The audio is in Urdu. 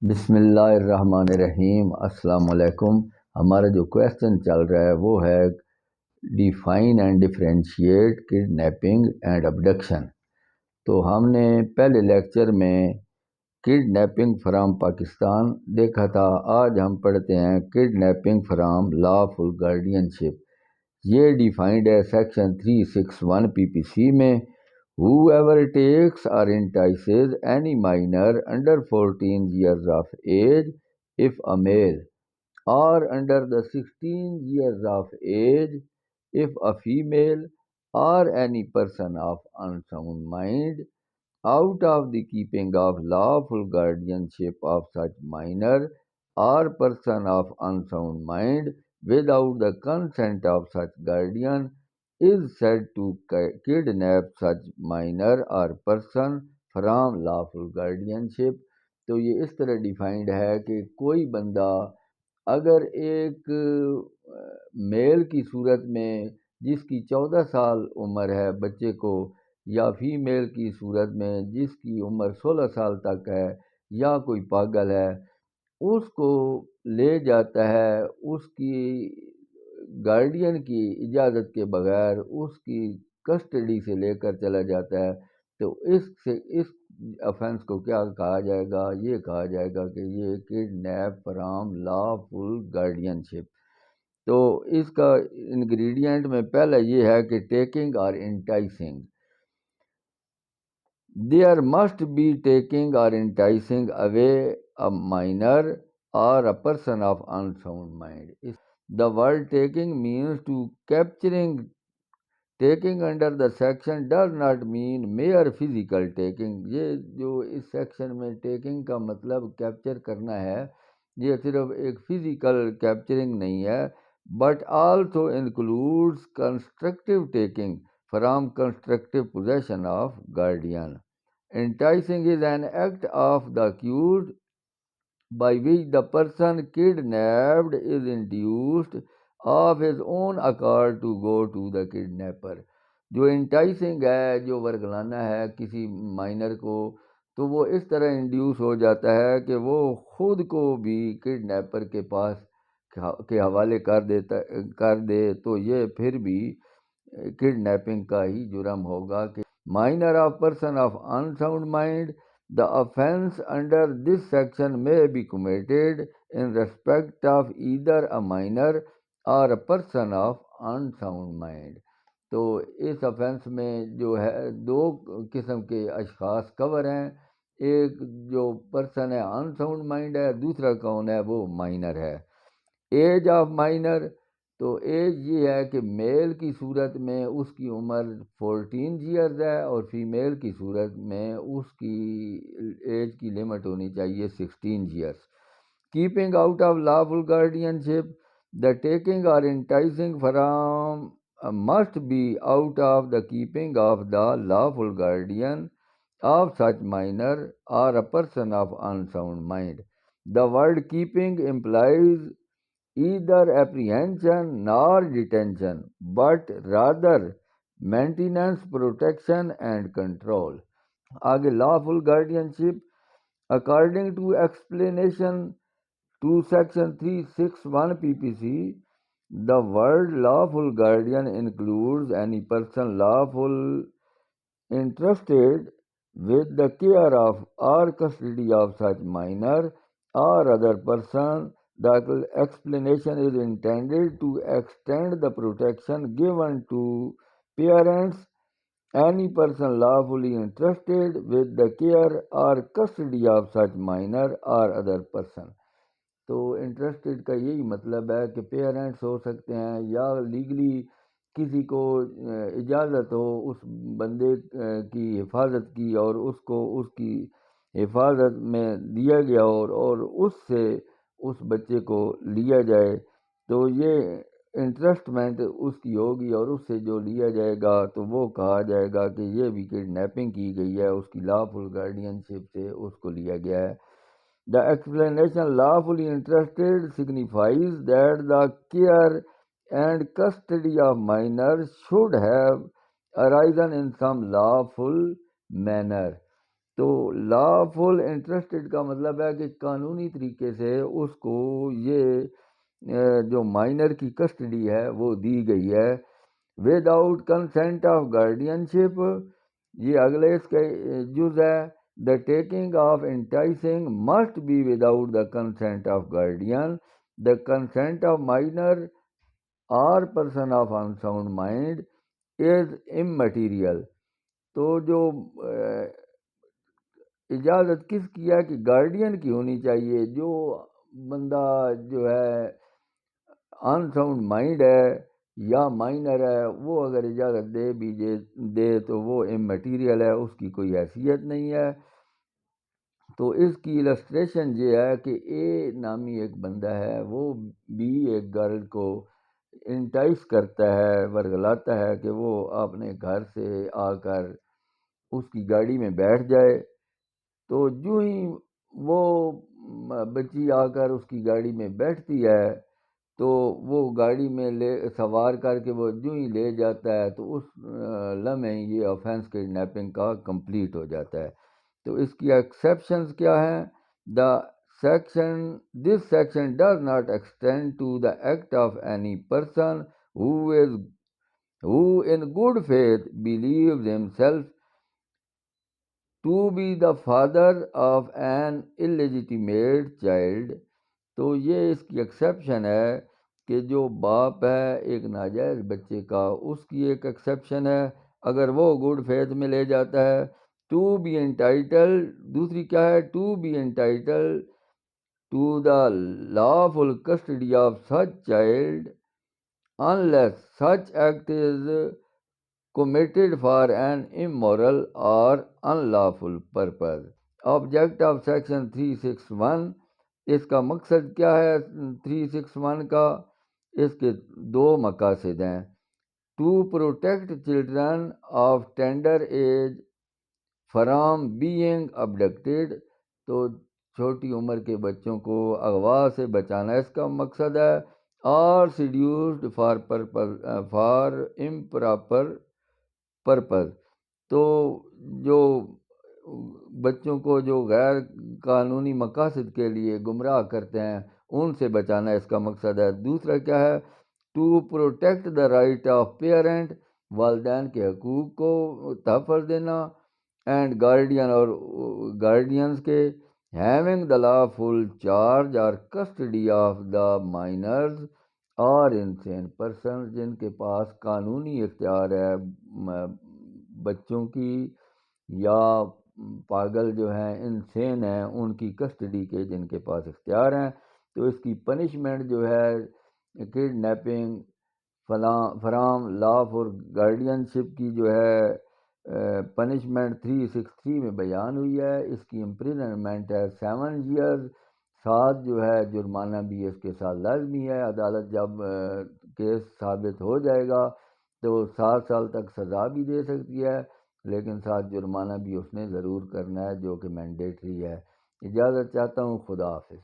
بسم اللہ الرحمن الرحیم۔ السلام علیکم۔ ہمارا جو کویسچن چل رہا ہے وہ ہے define and differentiate kidnapping and abduction. تو ہم نے پہلے لیکچر میں کڈنیپنگ فرام پاکستان دیکھا تھا۔ آج ہم پڑھتے ہیں کڈنیپنگ فرام لافل گارڈین شپ۔ یہ ڈیفائنڈ ہے سیکشن 361 PPC میں۔ Whoever takes or entices any minor under 14 years of age, if a male, or under the 16 years of age, if a female, or any person of unsound mind, out of the keeping of lawful guardianship of such minor or person of unsound mind, without the consent of such guardian, is said to kidnap such minor or person from lawful guardianship۔ تو یہ اس طرح ڈیفائنڈ ہے کہ کوئی بندہ اگر ایک میل کی صورت میں جس کی 14 سال عمر ہے بچے کو، یا فیمیل کی صورت میں جس کی عمر 16 سال تک ہے، یا کوئی پاگل ہے، اس کو لے جاتا ہے اس کی گارڈین کی اجازت کے بغیر، اس کی کسٹڈی سے لے کر چلا جاتا ہے، تو اس افینس کو کیا کہا جائے گا؟ یہ کہا جائے گا کہ یہ کڈنیپ فرام لافل گارڈین شپ۔ تو اس کا انگریڈینٹ میں پہلا یہ ہے کہ ٹیکنگ اور enticing. There must be taking or enticing away a minor or a person of unsound mind. The word taking means to capturing. Taking under the section does not mean mere physical taking. یہ جو اس سیکشن میں ٹیکنگ کا مطلب کیپچر کرنا ہے، یہ صرف ایک فزیکل کیپچرنگ نہیں ہے، but also includes constructive taking from constructive possession of guardian. Enticing is an act of the accused by which the person kidnapped is induced of his own accord to go to the kidnapper. جو انٹائسنگ ہے، جو ورگلانا ہے کسی مائنر کو، تو وہ اس طرح انڈیوس ہو جاتا ہے کہ وہ خود کو بھی کڈنیپر کے پاس کے حوالے کر دے، تو یہ پھر بھی کڈنیپنگ کا ہی جرم ہوگا۔ کہ minor of person of unsound mind, the offense under this section may be committed in respect of either a minor or a person of unsound mind۔ تو اس افینس میں جو ہے دو قسم کے اشخاص کور ہیں، ایک جو پرسن ہے انساؤنڈ مائنڈ ہے، دوسرا کون ہے؟ وہ مائنر ہے۔ ایج آف مائنر، تو ایج یہ ہے کہ میل کی صورت میں اس کی عمر 14 ایئرز ہے، اور فیمیل کی صورت میں اس کی ایج کی لمٹ ہونی چاہیے 16 years. Keeping out of lawful guardian ship, the taking اور enticing from must be out of the keeping of the lawful guardian of such minor or a person of unsound mind. The word keeping implies either apprehension nor detention, but rather maintenance, protection and control. آگے lawful guardianship according to explanation to section 361 PPC. The word lawful guardian includes any person lawful entrusted with the care of or custody of such minor or other person. The explanation is intended to extend the protection given to parents, any person lawfully entrusted with the care or custody of such minor or other person۔ تو انٹرسٹڈ کا یہی مطلب ہے کہ پیرنٹس ہو سکتے ہیں، یا لیگلی کسی کو اجازت ہو اس بندے کی حفاظت کی، اور اس کو اس کی حفاظت میں دیا گیا اور اس سے اس بچے کو لیا جائے، تو یہ انٹرسٹمنٹ اس کی ہوگی، اور اس سے جو لیا جائے گا تو وہ کہا جائے گا کہ یہ بھی کڈنیپنگ کی گئی ہے، اس کی لافل گارڈین شپ سے اس کو لیا گیا ہے۔ The explanation lawfully entrusted signifies that the care and custody of minors should have arisen in some lawful manner. تو لا فل انٹرسٹڈ کا مطلب ہے کہ قانونی طریقے سے اس کو یہ جو مائنر کی کسٹڈی ہے وہ دی گئی ہے without consent of guardianship. یہ اگلے اس کا جز ہے. The taking of enticing must be without the consent of guardian. The consent of minor or person of unsound mind is immaterial. تو جو اجازت کس کی ہے کہ گارڈین کی ہونی چاہیے. جو بندہ جو ہے ان ساؤنڈ مائنڈ ہے یا مائنر ہے وہ اگر اجازت دے بھی دے تو وہ اممیٹیریل ہے، اس کی کوئی حیثیت نہیں ہے. تو اس کی السٹریشن یہ ہے کہ اے نامی ایک بندہ ہے وہ بھی ایک گرل کو انٹائس کرتا ہے، ورگلاتا ہے کہ وہ اپنے گھر سے آ کر اس کی گاڑی میں بیٹھ جائے. تو جو ہی وہ بچی آ کر اس کی گاڑی میں بیٹھتی ہے تو وہ گاڑی میں سوار کر کے وہ جو ہی لے جاتا ہے تو اس لمحے یہ آفینس کڈنیپنگ کا کمپلیٹ ہو جاتا ہے. تو اس کی ایکسیپشنز کیا ہیں؟ This section does not extend to the act of any person who in good faith believes himself to be the father of an illegitimate child. تو یہ اس کی ایکسیپشن ہے کہ جو باپ ہے ایک ناجائز بچے کا، اس کی ایک ایکسیپشن ہے اگر وہ گڈ فیتھ میں لے جاتا ہے. ٹو بی انٹائٹلڈ، دوسری کیا ہے؟ To be entitled to the lawful custody of such child unless such act is committed for an immoral or unlawful purpose. Object of section 361، اس کا مقصد کیا ہے 361 کا؟ اس کے دو مقاصد ہیں. To protect children of tender age from being abducted. تو چھوٹی عمر کے بچوں کو اغوا سے بچانا اس کا مقصد ہے. اور سیڈیوسڈ فار امپراپر پرپز. تو جو بچوں کو جو غیر قانونی مقاصد کے لیے گمراہ کرتے ہیں ان سے بچانا اس کا مقصد ہے. دوسرا کیا ہے؟ To protect the right of parent, والدین کے حقوق کو تحفظ دینا. اینڈ گارڈین اور گارڈینز کے ہیونگ دا lawful چارج اور کسٹڈی آف دا مائنرز اور انسین پرسن، جن کے پاس قانونی اختیار ہے بچوں کی یا پاگل جو ہیں انسین ہیں ان کی کسٹڈی کے جن کے پاس اختیار ہیں. تو اس کی پنشمنٹ جو ہے kidnapping from lawful guardianship کی جو ہے پنشمنٹ 363 میں بیان ہوئی ہے. اس کی امپریزنمنٹ ہے 7 years. 7 جو ہے جرمانہ بھی اس کے ساتھ لازمی ہے. عدالت جب کیس ثابت ہو جائے گا تو 7 سال تک سزا بھی دے سکتی ہے، لیکن ساتھ جرمانہ بھی اس نے ضرور کرنا ہے جو کہ مینڈیٹری ہے. اجازت چاہتا ہوں، خدا حافظ.